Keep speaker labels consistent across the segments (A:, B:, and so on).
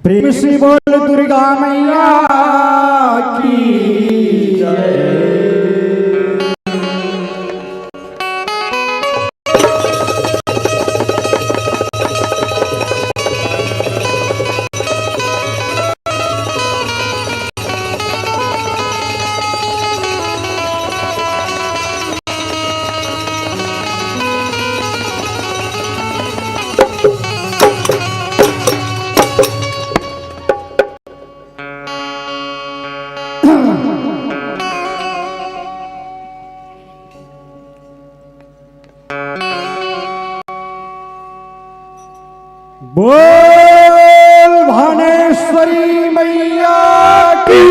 A: प्रेम से बोल दुर्गा मैया की जय। बोल भानेश्वरी मैया की।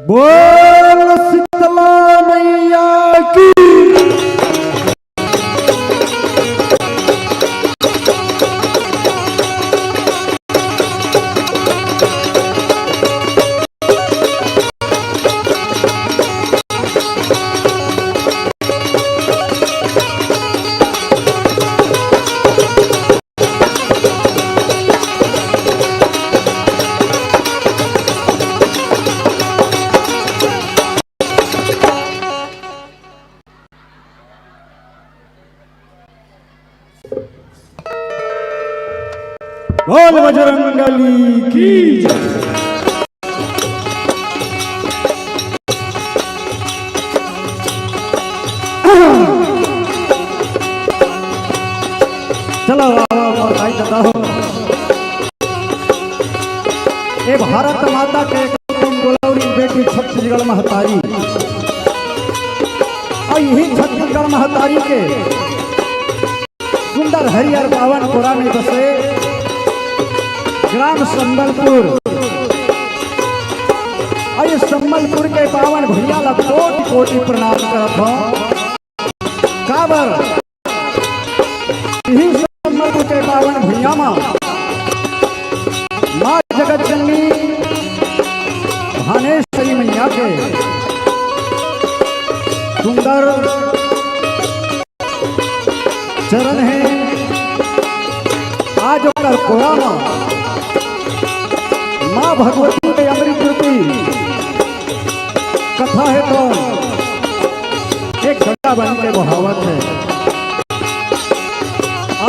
A: बोल शीतला मैया की। बोल बजरंगबली की जय। चलो ये भारत माता के गोलौरी बेटी छत्तीसगढ़ महतारी और यही छत्तीसगढ़ महतारी के सुंदर हरियर पावन पुरा में बसे ग्राम संबलपुर और ये संबलपुर के पावन भैया ला कोटि कोटि प्रणाम करत हो। काबर यही संबलपुर के पावन भैया माँ जगत जननी भानेश्वरी मैया के सुंदर चरण है। आज ओकर कोरा माँ भगवती के अमृत रूपी कथा है तो एक गंगा बन के बहावत है।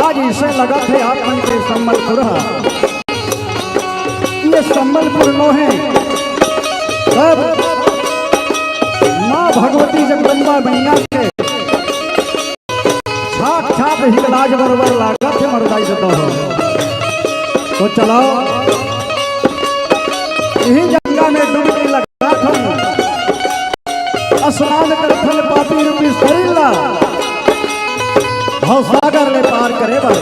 A: आज इसे लगा थे आत्मन के संबलपुर ये संबलपुर नो है तब माँ भगवती जगदम्बा मैया के छाप छाप हिलाज बरबर लागत है मरदाई देता हो। तो चलो यही गंगा में डुबकी लगा था स्नान कर फल पापी रूपी शरीला भवसागर ले पार करे बर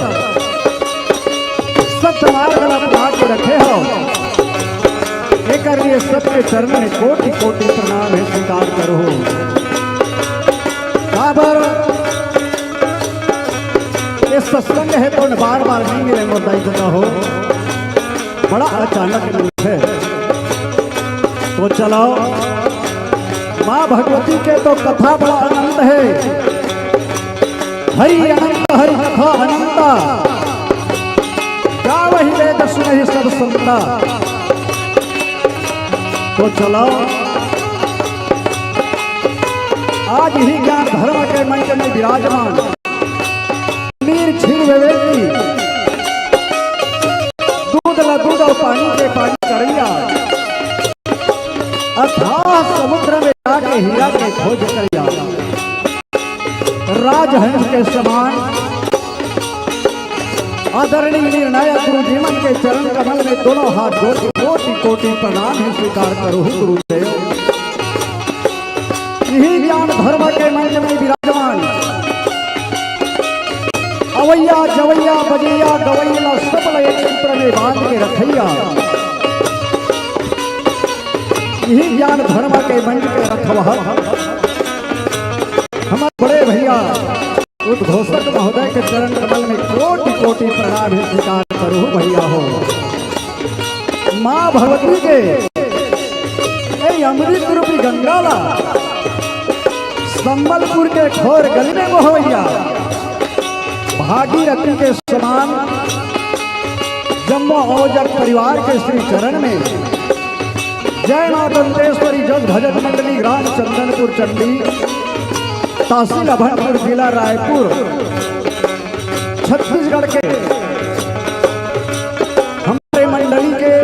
A: सत्य मार्ग अपना के रखे हो। एक लिए सबके चरण में कोटि कोटि प्रणाम है स्वीकार करो। बाबर ये सत्संग है तो बार बार नहीं मिले मुद्दाई देता हो बड़ा अचानक मिलता है। तो चलो माँ भगवती के तो कथा बड़ा आनंद है। हरि अनंत हरि कथा अनंता क्या वही वेद सुनहि सब संता तो चलो आज ही ज्ञान धर्म के मंच में विराजमान नीर छीर विवेकी दूध ला दूध और पानी के पानी करिया अथाह समुद्र में जाके हीरा के खोज करिया राजहंस के समान आदरणीय निर्णायक गुरु जीवन के चरण कमल में दोनों हाथ जोड़ कोटि कोटि प्रणाम है स्वीकार करो गुरुदेव। यही ज्ञान धर्म के मंच में विराजमान अवैया जवैया बजैया गवैया सबल एक सूत्र में बांध के रखैया। यही ज्ञान धर्म के मंच के रखवा हमारे बड़े भैया उद्घोषक महोदय के चरण कमल में कोटि कोटि प्रणाम है स्वीकार करो भैया हो। माँ भगवती के अमृत रूपी गंगाला संबलपुर के खोर गली में मोहैया भागीरथी के समान जम्मो औजक परिवार के श्री चरण में जय मां दंतेश्वरी जग भजन मंडली ग्राम चंदनपुर चंडी तहसील अभनपुर जिला रायपुर छत्तीसगढ़ के हमारे मंडली के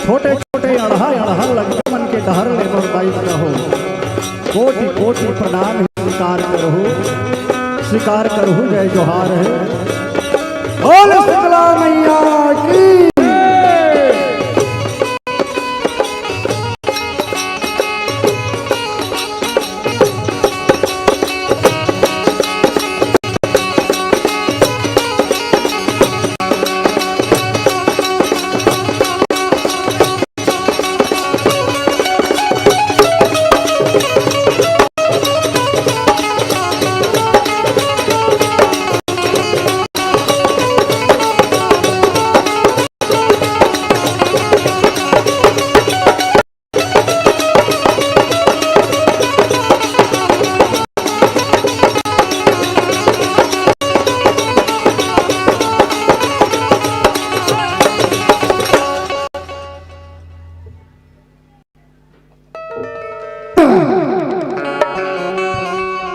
A: छोटे छोटे अढ़ा लगते मन के डहर ले रहो कोटि कोटि प्रणाम स्वीकार करो जय जोहार है। बोल शीतला मैया की।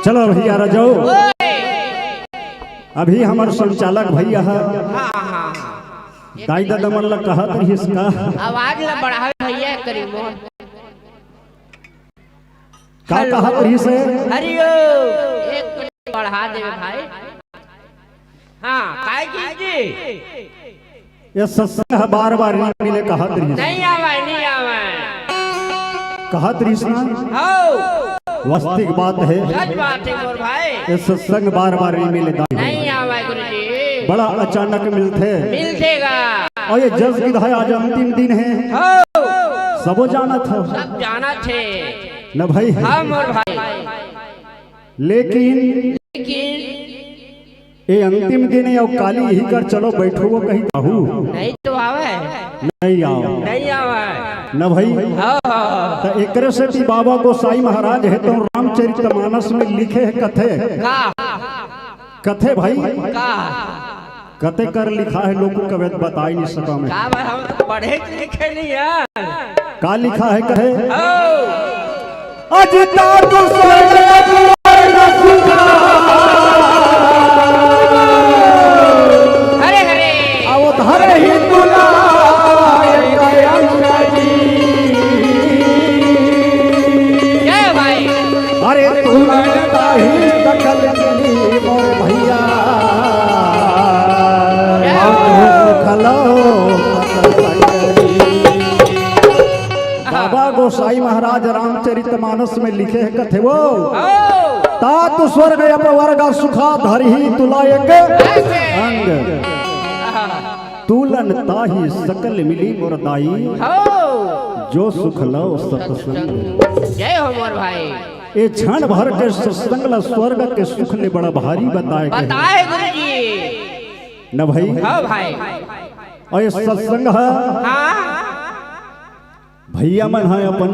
A: चलो भैया रजाओ अभी हमारे संचालक भैया है दाई दादा मन लग कहा तो इसका
B: आवाज ला बढ़ावे भैया करीब
A: का कहा तो इसे
B: हरिओ एक मिनट बढ़ा देवे भाई। हां काय कीजिए
A: ये सत्संग बार बार मिले कहा तो
B: नहीं आवे
A: कहा तृष्णा
B: हो
A: वास्तविक बात है
B: सच बात है मोर भाई
A: ये सत्संग बार बार नहीं मिले
B: नहीं आवे गुरुजी
A: बड़ा अचानक
B: मिलतेगा
A: और ये जज विधाय आज अंतिम दिन है
B: हो
A: सबो जाना था
B: सब जाना थे
A: न भाई
B: हां मोर भाई
A: लेकिन ये अंतिम दिन है और काली ही कर चलो बैठो वो कहीं कहूँ
B: नहीं तो आवे
A: नहीं
B: आवे
A: न भाई तो एक से भी बाबा गोसाई महाराज है तो रामचरितमानस में लिखे है कथे भाई कथे कर लिखा है लोगों का बता ही नहीं सका मैं
B: हम पढ़े लिखे नहीं है
A: का लिखा है कहे
B: हरे हरे
A: अवधारे ही तुला अरे तू ही दखल मोर भैया बाबा गोसाई महाराज रामचरितमानस में लिखे है कथे वो तात स्वर्ग अपवर्ग सुखा धरही तुला एक अंग तुलन ताही सकल मिली मोर दाई जो सुख लो सत्संग।
B: जय हो मोर भाई
A: ये क्षण भर के सत्संग ला स्वर्ग के सुख ले बड़ा भारी बताए
B: गुरुजी
A: न भाई
B: हाँ भाई
A: और ये सत्संग है भैया मन है अपन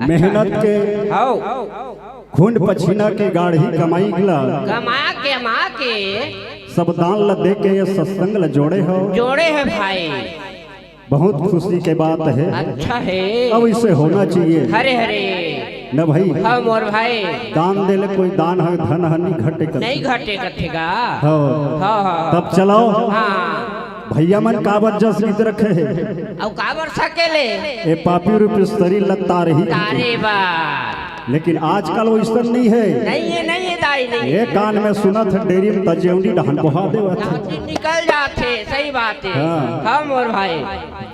A: मेहनत के खून पसीना के गाढ़ी कमाई गिला
B: कमा के
A: सब दान ला दे के ये सत्संग ला जोड़े हो
B: है भाई
A: बहुत खुशी के बात है।
B: अच्छा है।
A: अब इसे होना चाहिए
B: हरे हरे
A: न भाई।
B: हाँ मोर भाई।
A: दान दे ले कोई दान है धन हनी घटे कर
B: नहीं घटे कथेगा।
A: हाँ
B: हाँ
A: तब चलो
B: हाँ
A: भैया मन काबर जस गीत रखे है
B: अब काबर सकेले
A: ए पापी रूपी स्तरी लगता रही
B: तारे बार।
A: लेकिन आजकल वो इस तरह नहीं है।
B: नहीं है दाई नहीं।
A: ये कान में सुना था डेरी में तजेवनी डहन बहा दे
B: निकल जाते सही बात है।
A: हाँ।
B: हाँ मोर भाई।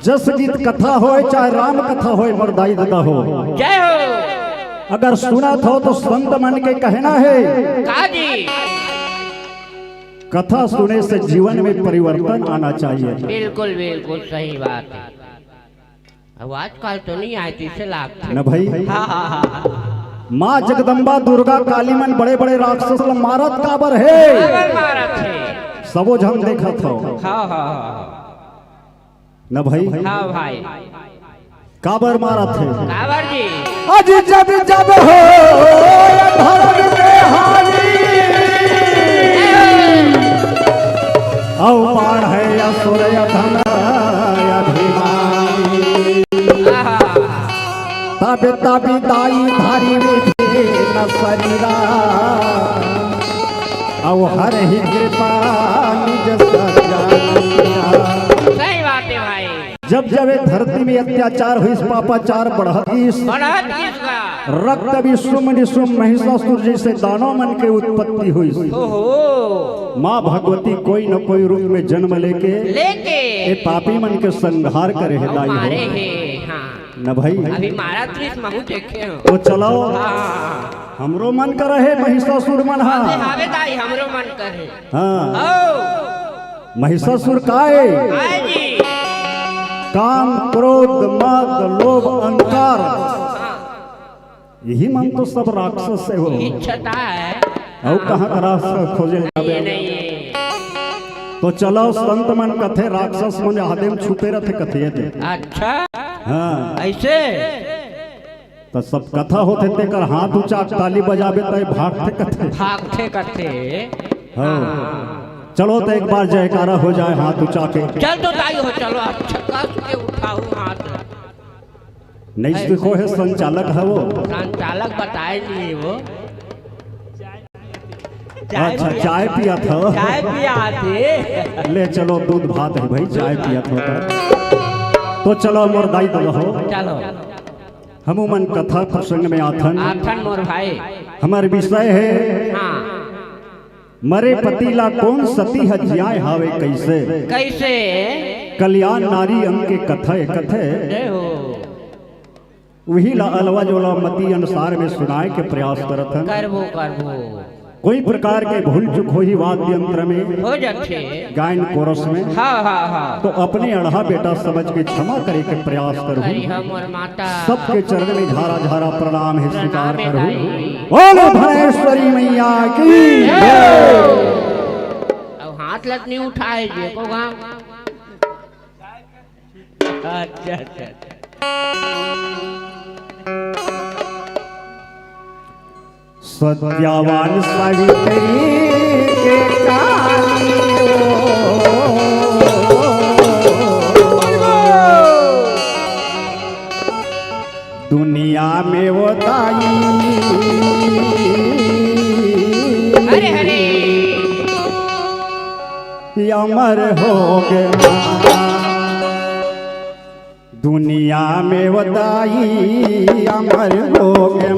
A: जस गीत कथा हो चाहे राम कथा हो मरदाई दादा हो
B: जय हो।
A: अगर सुना था तो संत मन के कहना है
B: काजी
A: कथा सुने से जीवन में परिवर्तन आना चाहिए।
B: बिल्कुल बिल्कुल सही बात है। अब आजकल तो नहीं आए इसे लाभ
A: न भाई।
B: हाँ हाँ हाँ।
A: माँ जगदम्बा दुर्गा काली मन बड़े बड़े राक्षस मारत काबर है
B: मारत है
A: सबो झम देखा था।
B: हाँ हाँ
A: न भाई।
B: हाँ भाई
A: काबर मारत है
B: काबर जी।
A: अज जब जब हो धर्म के हानि अवमान है असुर धन अभिमानी तब तभी दाई धारी विधि न शरीरा अव हर ही कृपा निज
B: सही बात है भाई।
A: जब जब ये धरती में अत्याचार हुई पापाचार बढ़ती रक्त विश्व निश्व महिषासुर जैसे दानव मन के उत्पत्ति हुई। माँ भगवती कोई न कोई रूप में जन्म लेके ये पापी मन के संहार करे है दाई हो न भाई।
B: अभी मारा त्रिस महू देखे हो
A: तो चलो हमरो मन कर रहे महिषासुर मन। हाँ
B: दाई हमरो मन करे।
A: हाँ महिषासुर का है काम क्रोध मद लोभ अहंकार यही मन तो सब राक्षस से हो।
B: इच्छा है
A: और कहाँ का राक्षस खोजे जाबे। तो चलो संत मन कथे राक्षस मन आदे में छुपे रहते कथे थे।
B: अच्छा
A: हाँ
B: ऐसे
A: तो सब कथा होते ते कर हाथ ऊंचा ताली बजाबे तो भागते
B: कथे।
A: हाँ चलो तो एक बार जयकारा हो जाए हाथ ऊंचा के।
B: चल तो दाई हो चलो आप छक्का के उठाओ हाथ।
A: नहीं सीखो है संचालक है वो।
B: संचालक बताए नहीं वो।
A: अच्छा चाय पिया था।
B: चाय पिया थे।
A: ले चलो दूध भात है भाई चाय पिया था। तो चलो मोर दाई तो हो
B: चलो
A: हमूमन कथा प्रसंग में आथन
B: मोर भाई।
A: हमारे विषय है
B: हाँ
A: मरे पतिला कौन सती हजियाए हावे कैसे
B: कैसे
A: कल्याण नारी अंग के कथे कथे वही ला अलवा जोला मती अनुसार में सुनाए के प्रयास करत हन।
B: करबो
A: कोई प्रकार के भूल चुक हो ही वाद्य यंत्र में
B: हो जाते
A: गायन कोरस में।
B: हाँ
A: तो अपने अढ़ा बेटा समझ के क्षमा करे के प्रयास करूँ। सबके चरण में झारा झारा प्रणाम है स्वीकार करूँ। बोलो भुवनेश्वरी मैया की
B: अब हाथ लग नहीं उठाए जी को अच्छा
A: सत्यावान सावित्री के काली दुनिया में वो दाई
B: हरे हरे
A: अमर हो गए दुनिया में वो दाई अमर हो गए।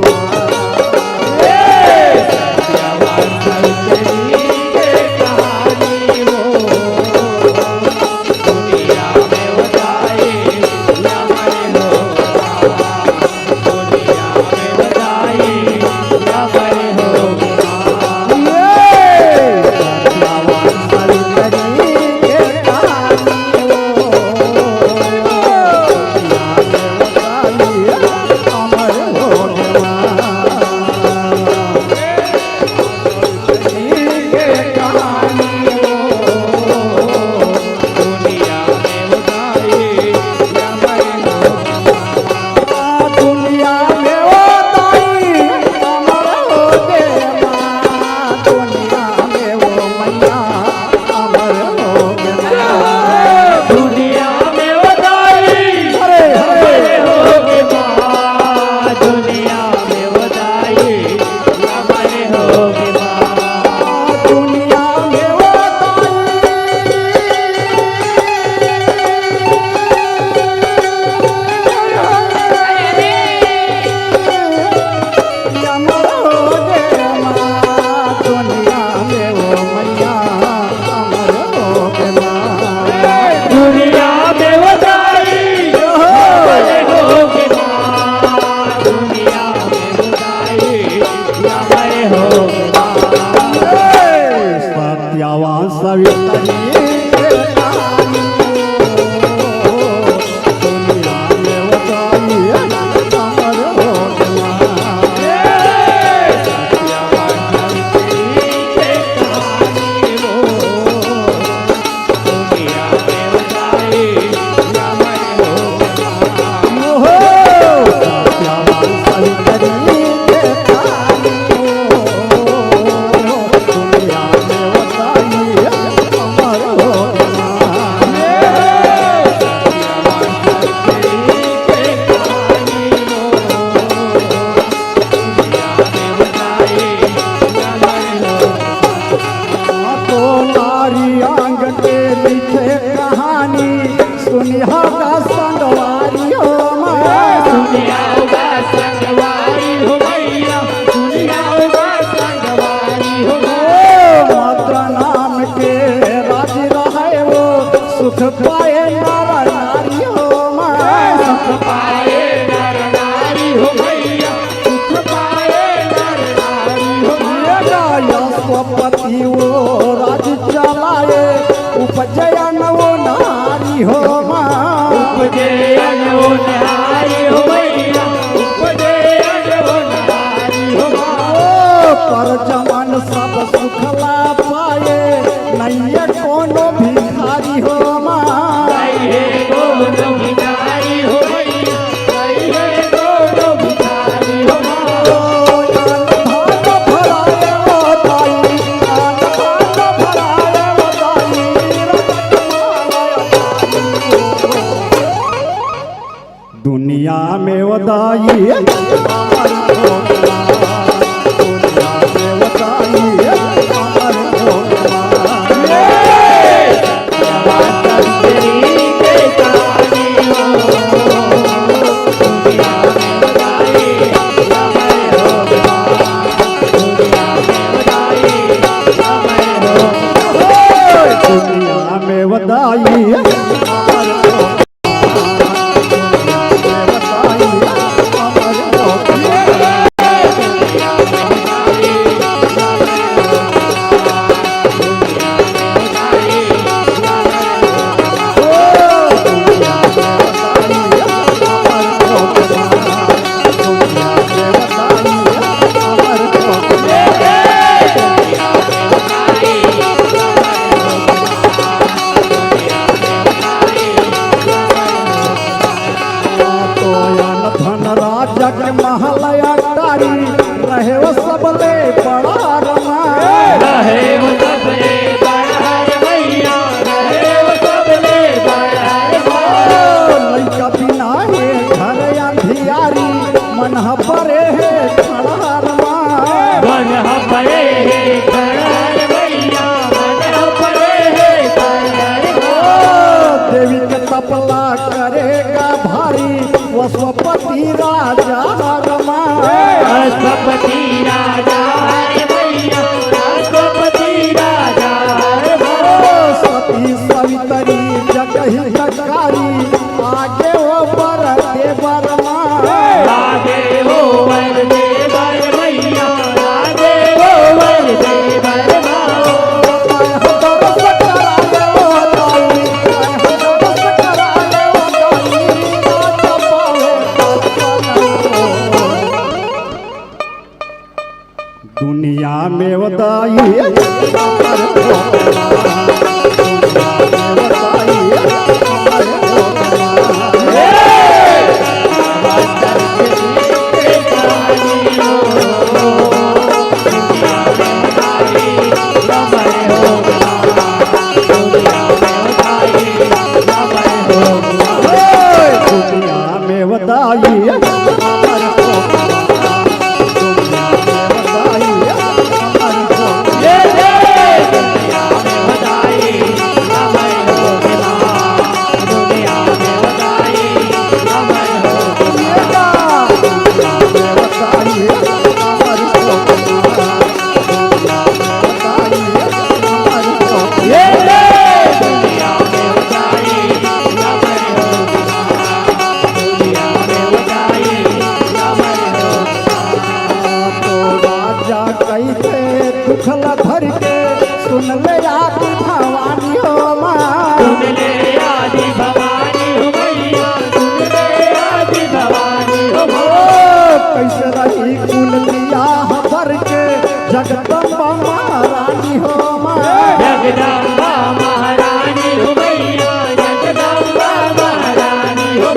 A: सुनिया का संगवारी हो
C: सुनिया होगा संगवारी हो मैया, सुनिया होगा संगवारी हो।
A: मात्र नाम के राजी रहे वो सुख पाए नर नारी हो
C: सुख पाए नर नारी हो मैया, सुख पाए नर नारी हो।
A: स्वपति वो राज चलाए उपजयन वो नारी हो
C: उपजयन वो नारी हो मैया, उपजयन वो नारी हो।
A: पर जमन सब सुखला पाए नैया कोनो भिखारी हो
C: नैये कोनो भिखारी हो मैया, नैये कोनो भिखारी हो।
A: दुनिया में वदाई दुनिया में वदाई जग महलया तारी रहे वो सबले बड़ा रमा
C: रहे वो सबले बड़ा मैया, रहे वो सबले बड़ा।
A: लइका बिना है घर अंधियारी मन परे है खड़ा रमा
C: मन परे है खड़ा मैया, मन परे है खड़ा।
A: देवी के तपला करेगा भारी वसुपति राजा रमा
C: अश्वपति राजा मैया, अश्वपति राजा।
A: सती सवितरी जगही जगकारी आगे वो बर देवर
C: आगे हो वर देवर मैया, आगे हो वर देवर।
A: दुनिया में वदाई दुनिया में वदाई दुखला धर के सुन ले आदि भवानी हो
C: सुन ले आदि भवानी हो मैया, सुन ले आदि भवानी हो।
A: कैसे रही कुल दिया भर के जगदम्बा महारानी हो
C: जगदम्बा महारानी हो मैया, जगदम्बा महारानी हो।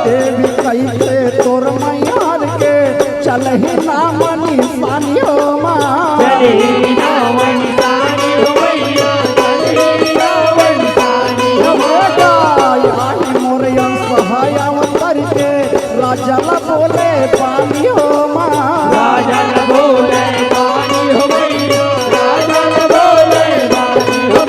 A: देवी कैसे तोर मैयार के चलही नाम निशानी हो
C: चली नाम निशानी हो मैया, चली नाम निशानी हो।
A: मोरियन सहायम करके राजा बोले पानी हो
C: राजा बोले पानी हो मैया, राजा बोले पानी हो।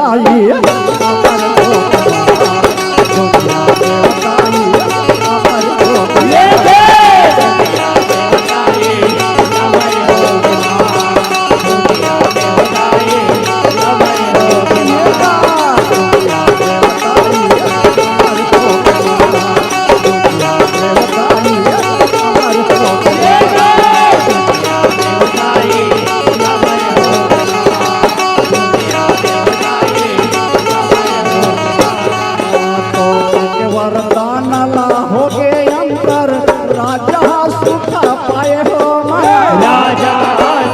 A: बताइए अमर हो दुनिया में बताइए अमर हो
C: ये दुनिया में बताइए अमर हो दुनिया में बताइए अमर हो
A: दुनिया में बताइए अमर हो दुनिया में बताइए अमर हो
C: ये दुनिया में बताइए अमर हो दुनिया में बताइए
A: तो के वरदान ला हो गए अंतर राजा सुख पाए हो मैं
C: राजा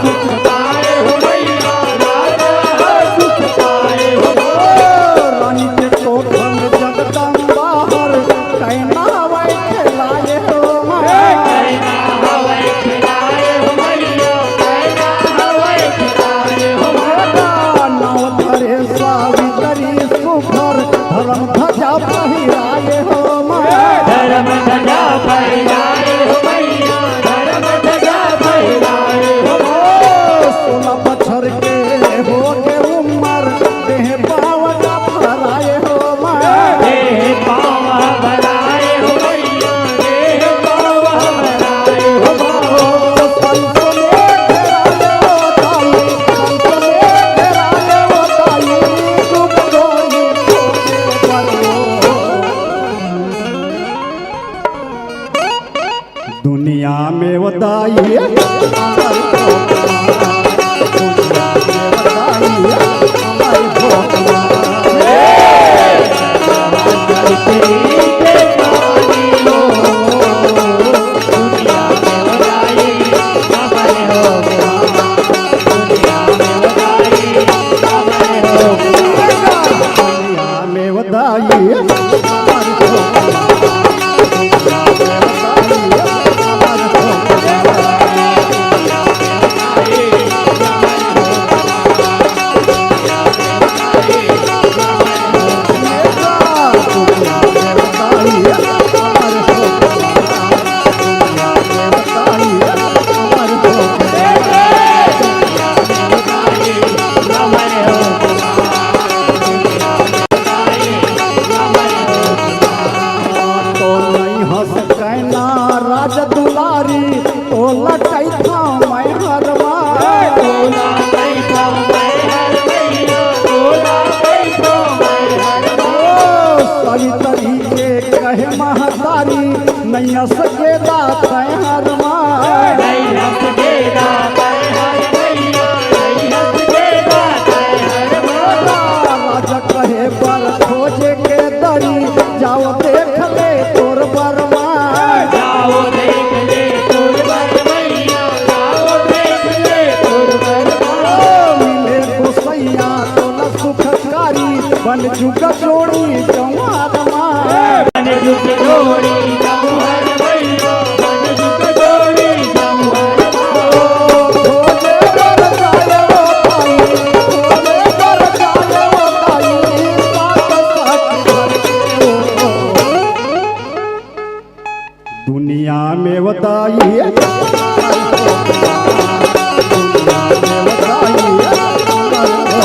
C: सुख पाए हो भैया राजा सुख पाए हो
A: रानी के कोठन जगदम्बा हर कहना वै खिलाए हो मैं
C: कहना हवाई खिलाए हो भैया कहना हवाई खिलाए हो
A: नाव धरे सावित्री सुखर धर्म ध्वजा पहिराए हो मैं
C: धर्म ध्वजा फहराए हो भैया धर्म ध्वजा फहराए हो
A: सोलह बछर के हो के उम्र देह बावजा फहराए हो मैं
C: देह पावा बनाए हो भैया देह पावा बनाए हो
A: संतो में घेराए हो ताई संतो में घेराए हो ताई डूब डोली खोजे परो दुनिया में बताइए अमर हो दुनिया में बताइए अमर हो दुनिया में बताइए अमर हो दुनिया में बताइए अमर हो दुनिया में बताइए अमर हो दुनिया में बताइए अमर हो तो नहीं हंस कहना राज दुलारी तो लटई था मैं हरवा सवितरी के कहे महतारी नहीं सकेदा तय हरमा राजा कहे पर खोजे के दरी जाओ देख ले तोर बरमा
C: जाओ देख ले तोर बर मैया जाओ देख ले तोर बर
A: मिले गोसैया तोला सुखकारी बन जुग जोड़ी जवानमा
C: बन जुग जोड़ी जमुहर भैया बन जुग जोड़ी जमुहर
A: खोजे पर जाए वो ताई खोजे पर जाए वो ताई साथ साथ भर के हो दुनिया में बताइए दुनिया में बताइए अमर हो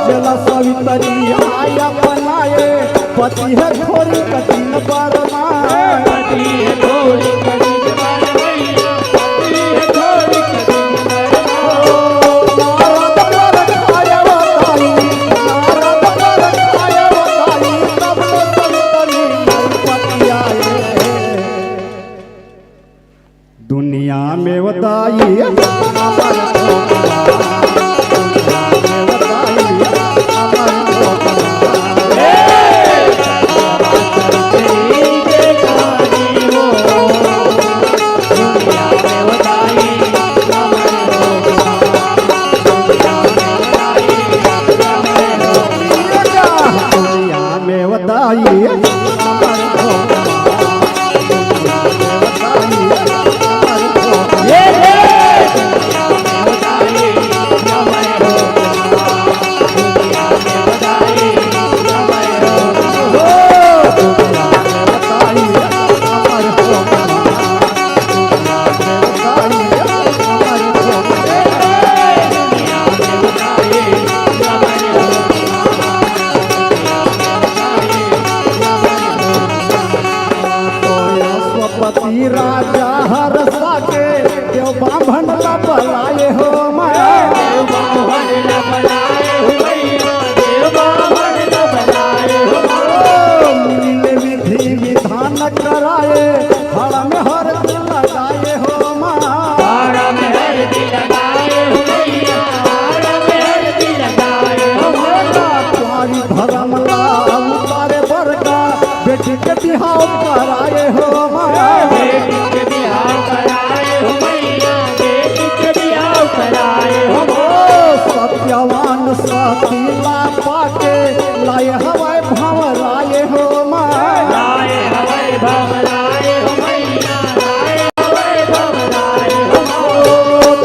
A: जला सवितरी आया बनाए पति है थोड़ी कठिन बरमा
C: पति है थोड़ी कठिन बरमैया पति है थोड़ी कठिन
A: नारद पर खाया बताई नारद पर खाया बताई तब सवितरी पति आए दुनिया में बताई पति राजा हरसा के देव बाभन ला बलाए हो माया
C: देव बाभन ला बलाए हो भैया देव बाभन ला बलाए हो
A: मिले विधि विधान कराए हर में हर दिल लगाए हो माँ
C: हर में हर दिल लगाए हो भैया हर में हर दिल लगाए हो
A: तुम्हारी धर्म ला उतारे वर्गा बेटी के बिहाव कराए हो माया
C: बेटी के बिहाव कराए हो भैया बेटी के बिहाव कराए हो
A: सत्यवान सतीला पाके लाए हवाए भंवराए हो माँ
C: लाए हवाए भंवराए हो भैया लाए हवाए भंवराए हो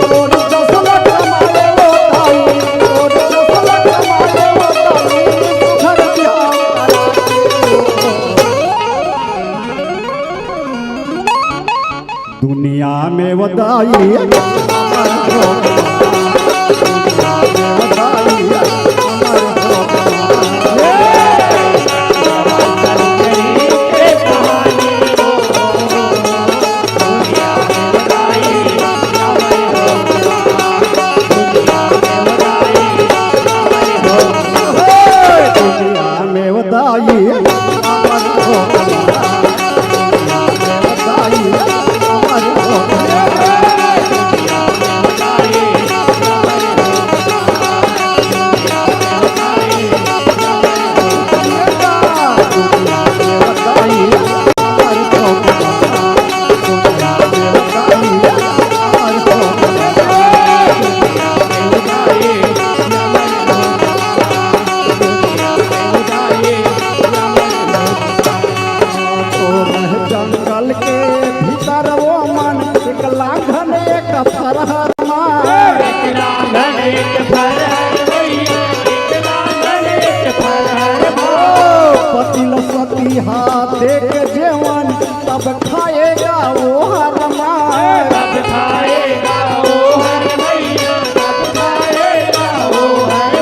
A: तोड़ दसला कमाए वो ताई तोड़ दसला कमाए वो ताई घर बिहाव दुनिया में वदाई जंगल के भीतर वो मन एक लांघन एक फरहर पतिल सती हाथ देख जेवन तब खाएगा वो हर
C: तब खाएगा वो हर भैया तब खाएगा वो हर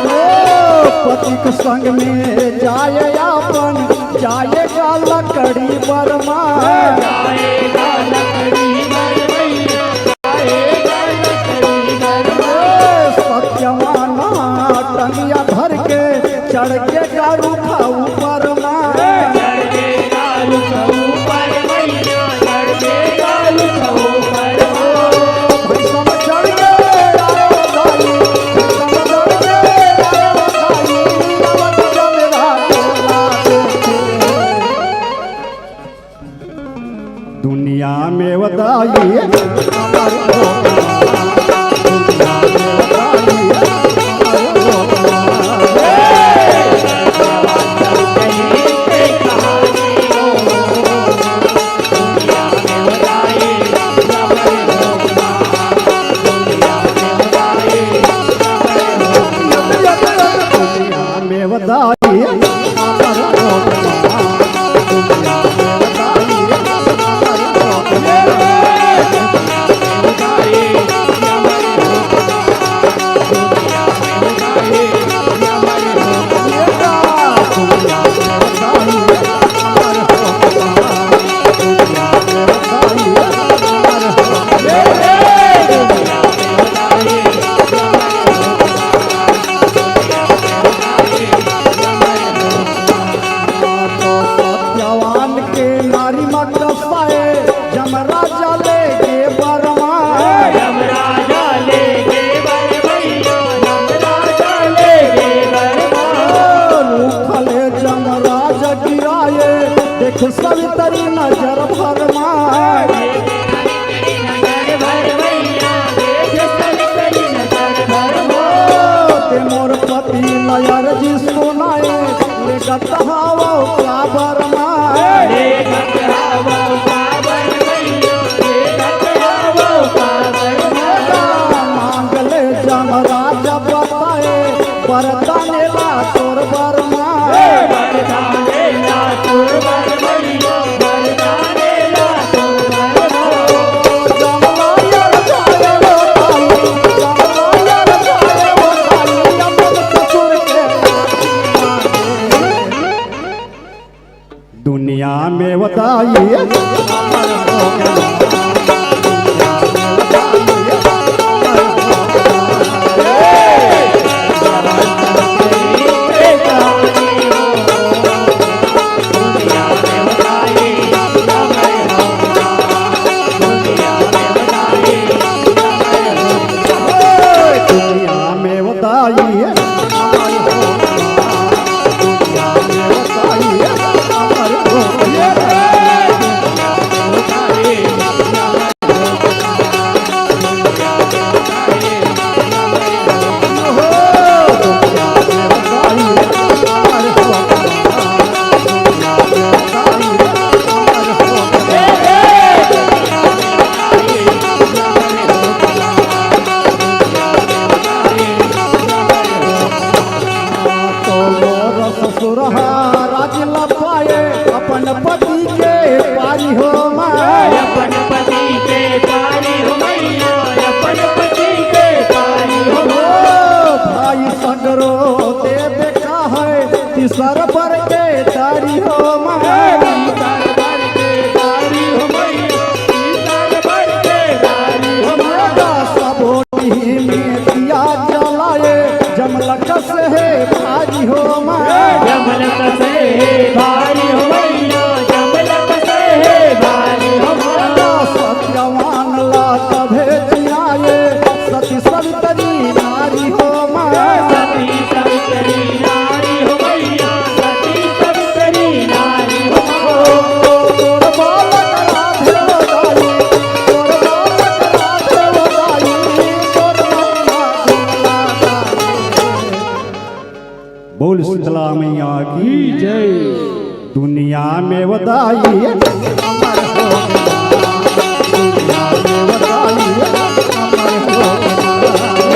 A: पति के संग में जाए अपन जाएगा लकड़ी बरमा
C: जाएगा लकड़ी बर भैया जाएगा लकड़ी बर
A: सत्यवाना टंगिया धर के चढ़ के गारू खाऊ बरमा
C: चढ़ के गालू खाऊ पर भैया चढ़ के गालू खाऊ पर
A: भैसम चढ़ के आए बताई भैसम चढ़ के आए बताई अवध जमेरा दुनिया में वदाई देख सवितरी नजर भर माए ते मोर पति नयर जी सुनाए ले गतहावो काबर माए मांगले जमराज बताए वरदानेला तोर बर माए दुनिया में बताइए दुनिया में बताइए राज लपाए अपन पति के पारी हो माए
C: अपन पति के पारी हो मैया अपन पति के पारी हो
A: भाई सगरो ते देखा है तीसर पर के तारी हो माए में दिया जलाए जमलक से है भारी हो माए
C: जमलक से भारी हो मैया जमलक से भारी हो
A: सत्यवान ला तभे जियाए सती सवितरी नारी हो माए
C: सती सवितरी नारी हो मैया सती सवितरी नारी हो
A: तोर बालक राधे दाई तोर बालक राधे दाई तोर मम्मा बोल शीतला मैया की
C: जय
A: दुनिया में वदाई अमर हो दुनिया में वदाई अमर हो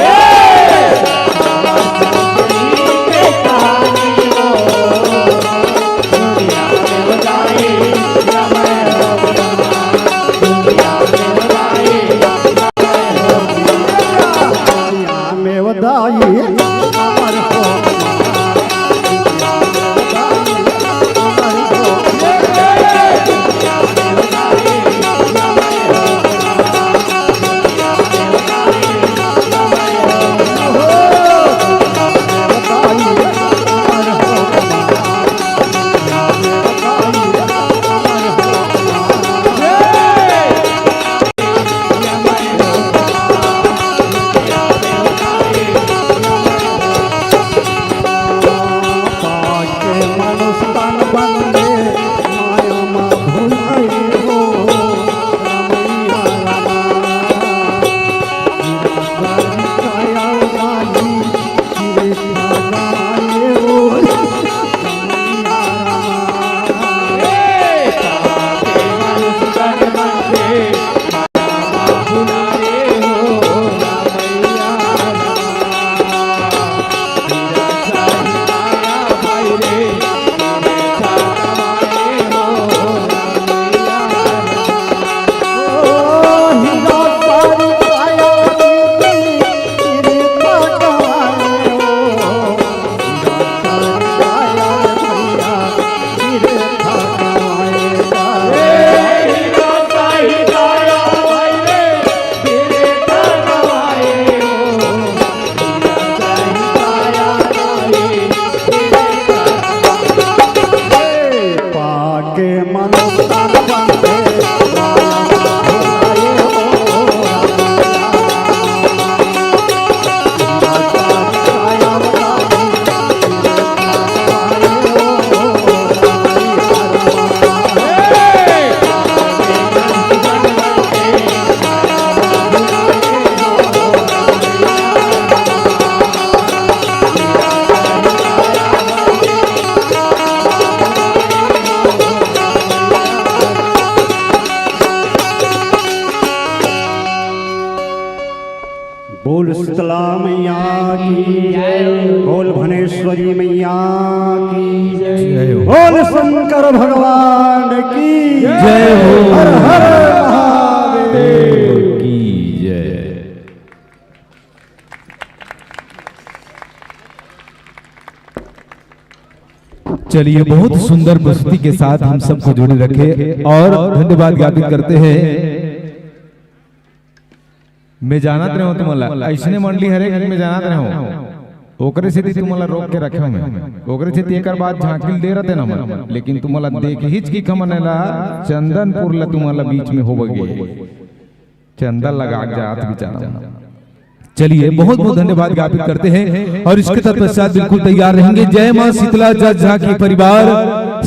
A: दुनिया में वदाई अमर हो मैया की
D: जय हो।
A: बोल शंकर भगवान की
D: जय हो।
A: हर हर महादेव
D: की जय। चलिए, बहुत सुंदर प्रस्तुति के साथ हम सबको जोड़े रखे और धन्यवाद ज्ञापित करते हैं। मैं जानत रहे हो तुम्हारा ऐसने मंडली हरे घर में जानत रहे हो ओकरे से तुम्हारा रोक के रखे हो मैं ओकरे से तेकर बाद झांकिल दे रहते ना हम, लेकिन तुम्हारा देख हिच की खमनेला चंदनपुर ला तुम्हारा बीच में होबगे चंदन लगा जात बेचारा। चलिए, बहुत बहुत धन्यवाद ज्ञापित करते हैं और इसके तत्पश्चात बिल्कुल तैयार रहेंगे। जय मां शीतला जज झांकी परिवार,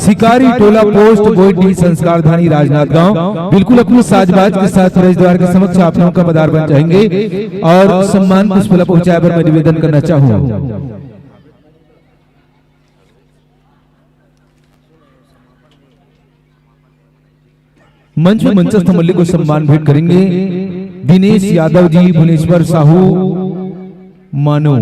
D: शिकारी टोला पोस्ट बोईडी संस्कारधानी राजनांदगांव बिल्कुल अपने साजबाज के साथ प्रवेश द्वार के समक्ष आप लोगों का पदार्पण चाहेंगे और सम्मान पुष्पला पहुंचाए पर मैं निवेदन करना चाहूंगा। मंच में मंचस्थ मल्ली को सम्मान भेंट करेंगे दिनेश यादव जी, भुवनेश्वर साहू, मानो,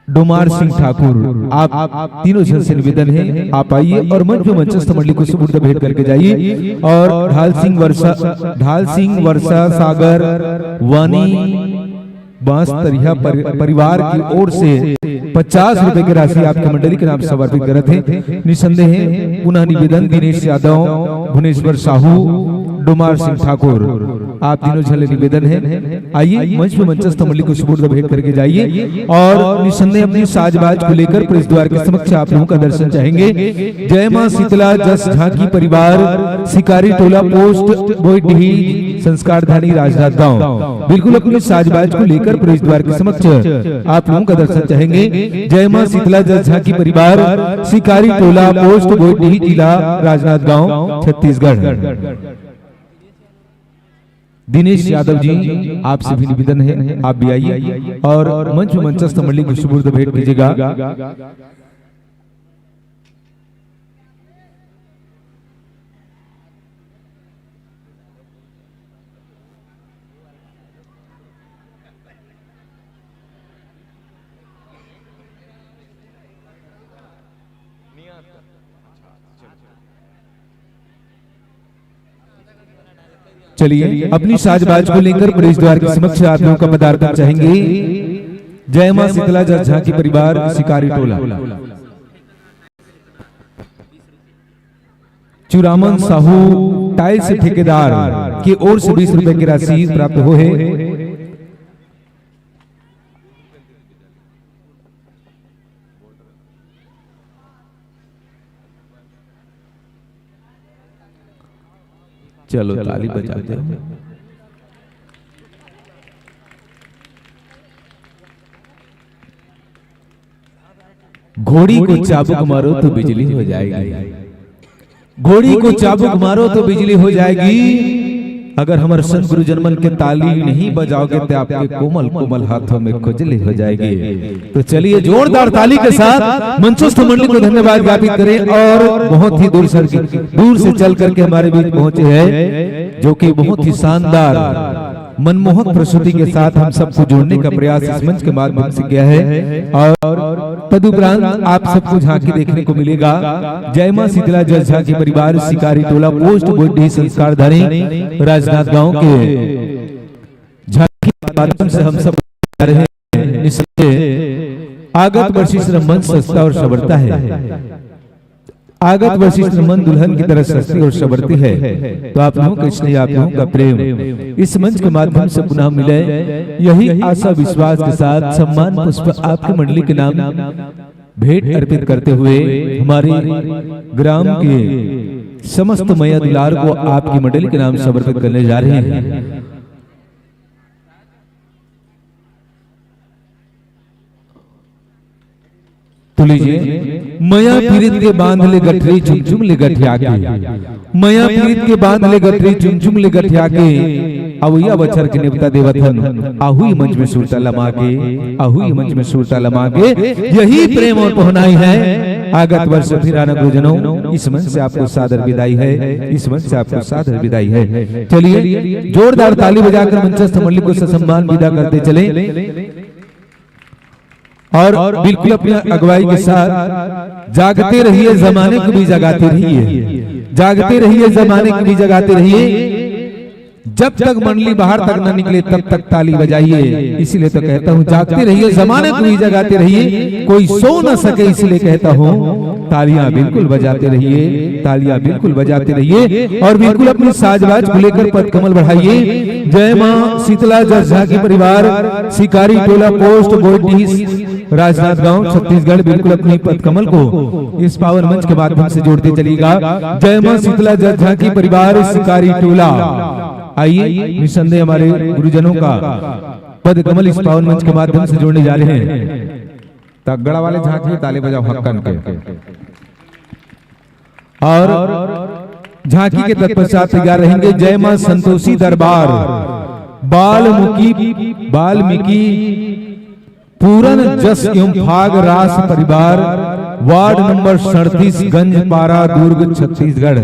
D: डोमार सिंह ठाकुर, आप तीनों जन से निवेदन है आप आइए और मंच में मंचस्थ मंडली को सुपुर्द भेंट करके जाइए। और ढाल सिंह वर्षा सागर वानी बांस तरिया परिवार की ओर से 50 रुपए की राशि आपके मंडली के नाम समर्पित करते हैं। निसंदेह पुनः निवेदन दिनेश यादव, भुवनेश्वर साहू, डोमार सिंह ठाकुर, आप तीनों झले निवेदन है आइए मंच में मंचस्थ मंडली को सुपुर्द भेंट करके जाइए और निसंदेह अपनी साजबाज को लेकर प्रवेश द्वार के समक्ष आप लोगों का दर्शन चाहेंगे। जय मां शीतला जस झांकी परिवार, शिकारी टोला पोस्ट बोईडी संस्कारधानी राजनांदगांव बिल्कुल अपनी साजबाज को लेकर प्रवेश द्वार के समक्ष आप लोगों का दर्शन चाहेंगे। जय मां शीतला जस झांकी परिवार, शिकारी टोला पोस्ट बोईडी जिला राजनांदगांव छत्तीसगढ़। दिनेश यादव जी, आपसे भी निवेदन है आप भी आइए और मंच में मंचस्थ मंडली को सुपुर्द भेंट कीजिएगा। चलिए, अपनी साजबाज को लेकर प्रवेश द्वार के समक्ष आप लोगों का पदार्पण चाहेंगे। जय मां शीतला जस झांकी परिवार, शिकारी टोला। चुरामन साहू टाइल्स ठेकेदार की ओर से 20 रुपए की राशि प्राप्त हो है। चलो ताली बजाते हैं। घोड़ी को चाबुक मारो तो बिजली हो जाएगी, घोड़ी को चाबुक मारो तो बिजली हो जाएगी। अगर हमारे संत गुरु जनमन के ताली नहीं बजाओगे तो आपके कोमल कोमल हाथों में खुजली हो जाएगी। तो चलिए, जोरदार ताली के साथ मंचस्थ मंडली को धन्यवाद ज्ञापित करें और बहुत ही दूर से चल करके हमारे बीच पहुंचे हैं, जो कि बहुत ही शानदार मनमोहक प्रस्तुति के साथ हम सबको जोड़ने का प्रयास इस मंच के माध्यम से किया है। और तदुपरांत आप सबको झांकी देखने को मिलेगा। जय मां शीतला जस झांकी परिवार, शिकारी टोला पोस्ट बोईडी संस्कारधानी राजनांदगांव के झांकी के माध्यम से हम सब रहे हैं। इसलिए आगत वशिष्ठ मंच सस्ता और सवरता है, आगत वशिष्ठ मन दुल्हन की तरह सस्ती और सवरती है। तो आप लोगों का स्नेह, आप लोगों का प्रेम इस मंच के माध्यम से पुनः मिले, यही आशा विश्वास के साथ सम्मान पुष्प आपकी मंडली के नाम भेंट अर्पित करते हुए हमारे ग्राम के समस्त मैया दुलार को आपकी मंडली के नाम समर्पित करने जा रहे हैं। तो लीजिए, मया पीरित के बांध ले गठरी चुमचुम ले गठिया के, मया पीरित के बांध ले गठरी चुमचुम ले गठिया के, अवैया बछर के निपटा देवथन आहुई मंच में सुरता लमा के, आहुई मंच में सुरता लमा के। यही प्रेम और पहुनाई है। आगत वर्ष फिर आना गुरुजनों, इस मंच से आपको सादर विदाई है, इस मंच से आपको सादर विदाई है। चलिए, जोरदार ताली बजाकर मंचस्थ मंडली को ससम्मान विदा करते चले। और बिल्कुल अपनी अगुवाई के साथ जागते रहिए, जमाने को भी जगाते रहिए, जागते रहिए, जमाने को भी जगाते रहिए। जब तक मंडली बाहर तक न निकले तब तक ताली बजाइए। इसीलिए तो कहता हूँ जागते रहिए, जमाने को भी जगाते रहिए। कोई सो न सके इसलिए कहता हूँ तालियां बिल्कुल बजाते रहिए, तालियां बिल्कुल बजाते रहिए और बिल्कुल अपनी साजबाज को लेकर पद कमल बढ़ाइए। जय मां शीतला जस झांकी परिवार, शिकारी टोला पोस्ट बोईडीह राजनांदगांव छत्तीसगढ़ बिल्कुल अपनी पद कमल को इस पावन मंच के माध्यम से जोड़ते चलेगा। जय मां शीतला जस झांकी परिवार, शिकारी टोला। आइए निसंदेह हमारे गुरुजनों का पद कमल इस पावन मंच के माध्यम से जोड़ने जा रहे हैं। तगड़ा वाले झांकी ताली बजाओ हक्कन के। और झांकी के तत्पश्चात तैयार रहेंगे जय मां संतोषी दरबार, बाल्मीकि पूरन जस एवं फाग रास परिवार, वार्ड नंबर 37 गंजपारा दुर्ग छत्तीसगढ़।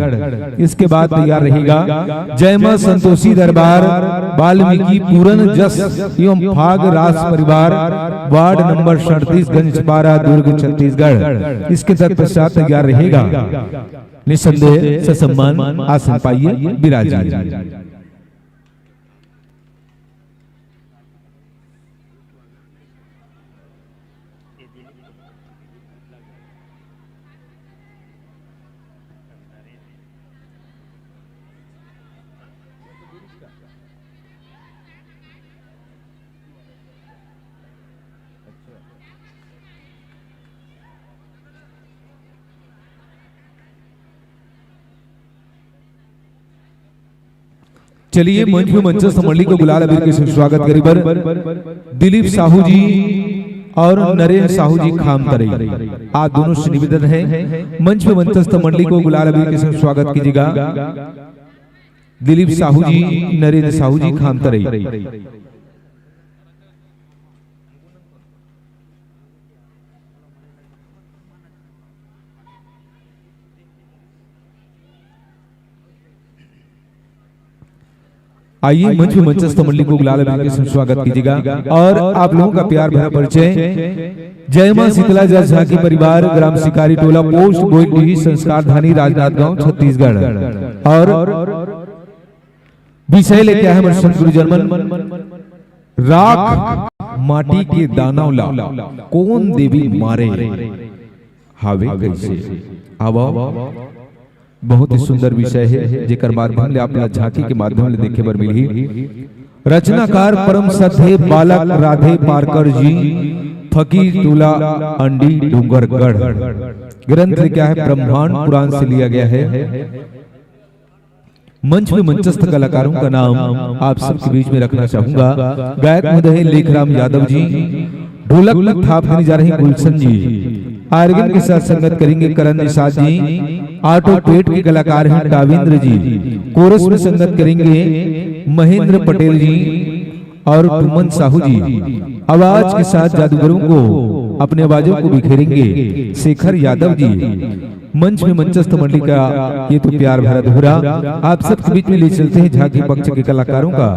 D: इसके बाद तैयार रहेगा जय मां संतोषी दरबार, वाल्मीकि पूरन जस एवं फाग रास परिवार, वार्ड नंबर 37 गंजपारा दुर्ग छत्तीसगढ़। इसके तत्पश्चात तैयार रहेगा निसंदेह ससम्मान आसन पाइए, विराजिए। चलिए मंच में मंचस्थ मंडली को गुलाल अबीर के साथ स्वागत करीबर दिलीप साहू जी और नरेंद्र साहू जी खामतरई। आज दोनों से निवेदन है मंच में मंचस्थ मंडली को गुलाल अबीर के साथ स्वागत कीजिएगा। दिलीप साहू जी, नरेंद्र साहू जी खामतरई। आइए मंच में मंचस्थ मंडली को गुलाल अबीर के साथ स्वागत कीजिएगा। और आप लोगों का प्यार भरा परिचय जय मां शीतला जस झांकी परिवार, ग्राम शिकारी टोला पोस्ट बोईडीह संस्कारधानी राजनांदगांव छत्तीसगढ़। और विषय लेके आए हमारे संत गुरु जर्मन, राख माटी के दानव ला कौन देवी मारे हावे कैसे। आवा बहुत ही सुंदर विषय है जेकर माध्यम ले आपला झांकी के माध्यम ले देखे बर मिलही। रचनाकार परम सत्य बालक राधे पारकर जी, फकीर टोला अंडी डूंगरगढ़। ग्रंथ क्या है? ब्रह्मांड पुराण से लिया गया है। मंच में मंचस्थ कलाकारों का नाम आप सबके बीच में रखना चाहूंगा। गायक महोदय लेखराम यादव जी, ढोलक थापने जा रहे गुलशन जी, आर्गन के साथ संगत करेंगे करण निषाद जी, आटो पेट के कलाकार हैं टाविंद्र जी, कोरस में संगत करेंगे महेंद्र पटेल जी और टुमन साहू जी। आवाज के साथ जादूगरों को अपने आवाजों को बिखेरेंगे शेखर यादव जी। मंच में मंचस्थ मंडली का ये तो प्यार भरा दोहरा आप सबके बीच में ले चलते हैं झांकी पक्ष के कलाकारों का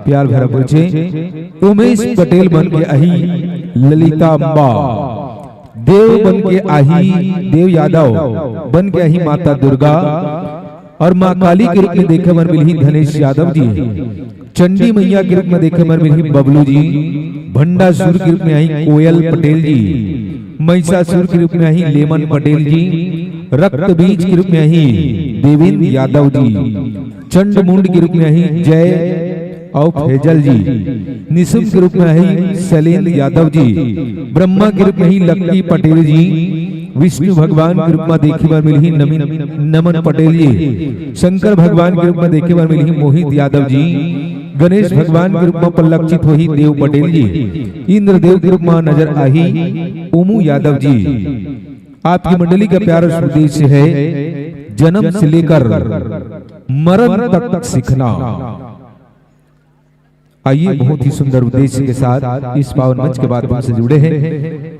D: प्यार भरा परिचय। उमेश पटेल बन के आही ललिता अम्बा, देव बन के आही देव यादव बन के आही माता दुर्गा, और माँ काली के रूप में देखे मन मिली धनेश यादव जी, चंडी मैया के रूप में देखे मन मिली बबलू जी, भंडासुर के रूप में आई कोयल पटेल जी, महिषासुर के रूप में आई लेमन पटेल जी, रक्त बीज के रूप में आई देवेंद्र यादव जी, चंड मुंड के रूप में आई जय और फैजल जी, निशुम के रूप में आई शैलेंद्र यादव जी, ब्रह्मा के रूप में ही लक्की पटेल जी, विष्णु भगवान के रूप में देखे बार मिली नमन पटेल जी, शंकर भगवान के रूप में देखे बार मिली मोहित यादव जी, गणेश भगवान के रूप में परिलक्षित हुई देव पटेल जी, इंद्रदेव के रूप में नजर आई ओमू यादव जी। आपकी मंडली का प्यारा उद्देश्य है जन्म से लेकर मरण तक सीखना। आइए बहुत ही सुंदर उद्देश्य के साथ इस पावन मंच के माध्यम से जुड़े हैं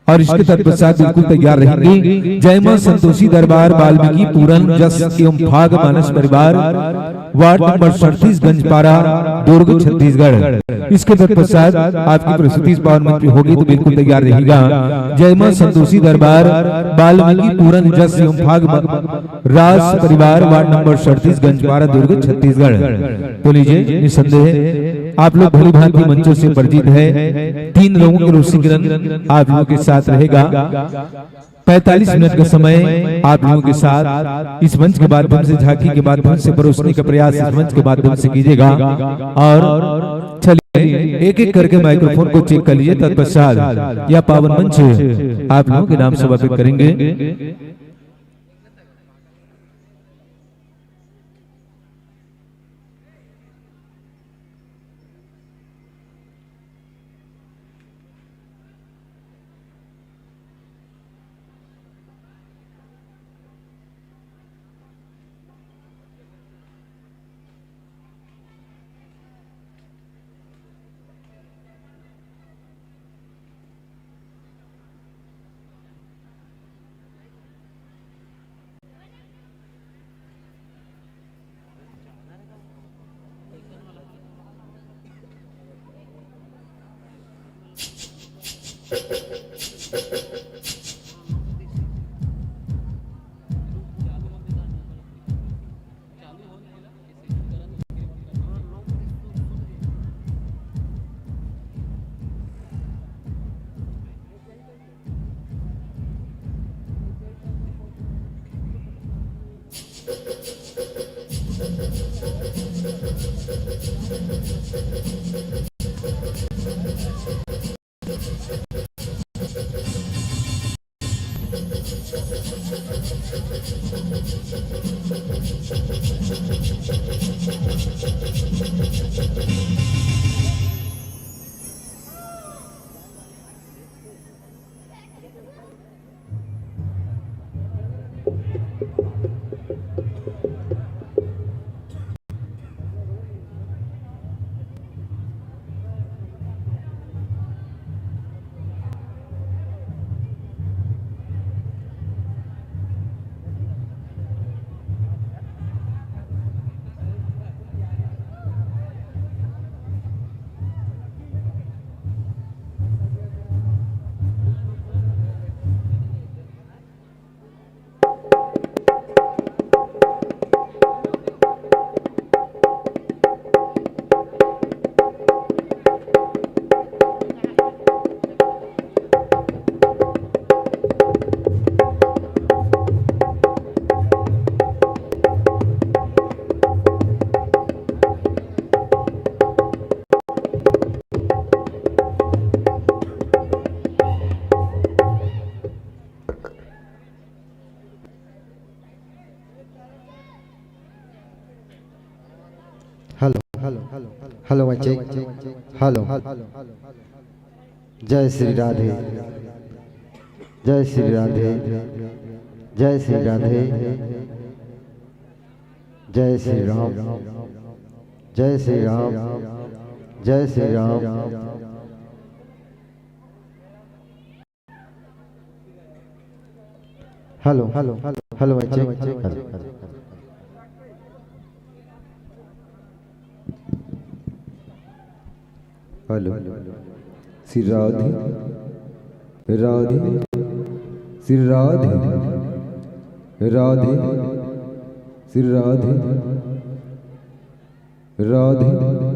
D: और इसके तत्पश्चात बिल्कुल तैयार रहेंगे जय मां संतोषी दरबार, वाल्मीकि पूरन जस एवं भाग मानस परिवार, वार्ड नंबर 37 गंजपारा, दुर्ग, छत्तीसगढ़। इसके तत्पश्चात आपकी प्रस्तुति पावन मंत्री होगी तो बिल्कुल तैयार रहेगा। जय मां संतोषी दरबार वाल्मीकि पूरन जस एवं भाग राज परिवार, वार्ड नंबर 37 गंजपारा, दुर्ग, छत्तीसगढ़। तो लीजिए, निसंदेह आप लोग भली भांति मंचों से परिचित है। 3 लोगों के रोशी किरण आप लोगों के साथ रहेगा। 45 मिनट का समय आप लोगों के साथ इस मंच के माध्यम से, झांकी के माध्यम से परोसने का प्रयास इस मंच के माध्यम से कीजिएगा। और चलिए एक एक करके माइक्रोफोन को चेक कर लीजिए। तत्पश्चात यह पावन मंच आप लोगों के नाम समर्पित करेंगे।
E: हेलो बच्चे, हेलो। जय श्री राधे, जय श्री राधे, जय श्री राधे, जय श्री राम, जय श्री राम, जय Shri Ram. Hello hello hello बच्चे, हेलो। श्री राधे राधे, श्री राधे राधे, श्री राधे राधे।